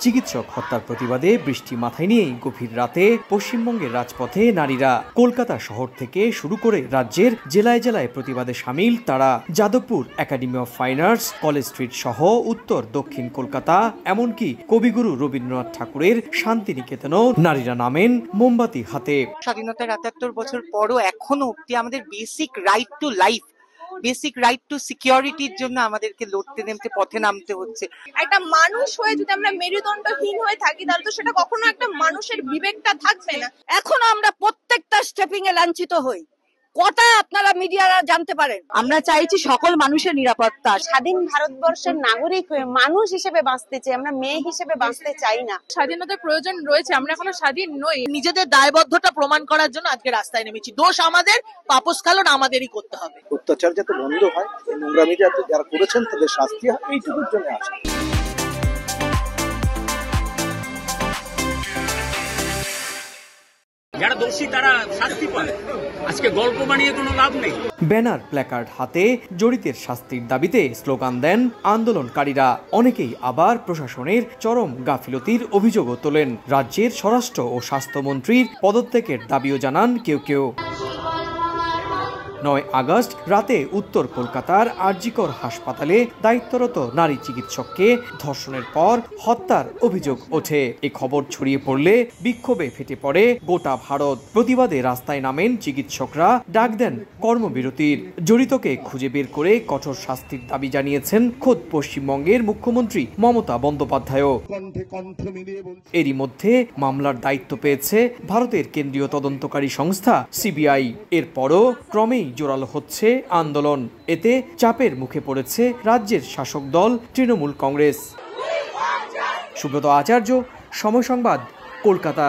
চিকিৎসক হত্যার প্রতিবাদে বৃষ্টি মাথায় নিয়েই গভীর রাতে পশ্চিমবঙ্গের রাজপথে নারীরা। কলকাতা শহর থেকে শুরু করে রাজ্যের জেলায় জেলায় প্রতিবাদে সামিল তারা। Jadavpur academy of fine arts, college street সহ উত্তর দক্ষিণ কলকাতা, এমনকি কবিগুরু রবীন্দ্রনাথ ঠাকুরের শান্তিনিকেতনও নারীরা নামেন মোমবাতি হাতে। স্বাধীনতার ৭৭ বছর পরও এখনো অব্দি আমাদের basic right to life, basic right two সিকিউরিটির জন্য আমাদেরকে লড়তে নেমতে পথে নামতে হচ্ছে। একটা মানুষ হয়ে যদি আমরা মেরুদণ্ডহীন হয়ে থাকি তাহলে তো সেটা কখনো একটা মানুষের বিবেকটা থাকবে না। এখনো আমরা প্রত্যেকটা স্টেপিং এ লাঞ্ছিত হই। কটা আপনারা মিডিয়ারা জানতে পারেন। আমরা চাইছি সকল মানুষের নিরাপত্তা। স্বাধীন ভারতবর্ষের নাগরিক হয়ে মানুষ হিসেবে বাঁচতে চাই, আমরা মেয়ে হিসেবে বাঁচতে চাই না। স্বাধীনতার প্রয়োজন রয়েছে, আমরা এখনো স্বাধীন নই। নিজেদের দায়বদ্ধতা প্রমাণ করার জন্য আজকে রাস্তায় নেমেছি। দোষ আমাদের, পাপস্কালন আমাদেরই করতে হবে। অত্যাচার যাতে বন্ধ হয়, নোংরামি যাতে যারা করেছেন তাদের শাস্তি হয়, এইটুকুর জন্য আসে। যারা দোষী তারা শাস্তি পায়, আজকে গল্প বানিয়ে কোনো লাভ নেই। ব্যানার প্ল্যাকার্ড হাতে জড়িতের শাস্তির দাবিতে স্লোগান দেন আন্দোলনকারীরা। অনেকেই আবার প্রশাসনের চরম গাফিলতির অভিযোগও তোলেন। রাজ্যের স্বরাষ্ট্র ও স্বাস্থ্যমন্ত্রীর পদত্যাগের দাবিও জানান কেউ কেউ। ৯ আগস্ট রাতে উত্তর কলকাতার আরজিকর হাসপাতালে দায়িত্বরত নারী চিকিৎসককে ধর্ষণের পর হত্যার অভিযোগ ওঠে। এই খবর ছড়িয়ে পড়লে বিক্ষোভে ফেটে পড়ে গোটা ভারত। প্রতিবাদে রাস্তায় নামেন চিকিৎসকরা, ডাক দেন কর্মবিরতির। জড়িতকে খুঁজে বের করে কঠোর শাস্তির দাবি জানিয়েছেন খোদ পশ্চিমবঙ্গের মুখ্যমন্ত্রী মমতা বন্দ্যোপাধ্যায়ও। এরই মধ্যে মামলার দায়িত্ব পেয়েছে ভারতের কেন্দ্রীয় তদন্তকারী সংস্থা সিবিআই। এরপরও ক্রমেই জোরালো হচ্ছে আন্দোলন। এতে চাপের মুখে পড়েছে রাজ্যের শাসক দল তৃণমূল কংগ্রেস। সুব্রত আচার্য, সময় সংবাদ, কলকাতা।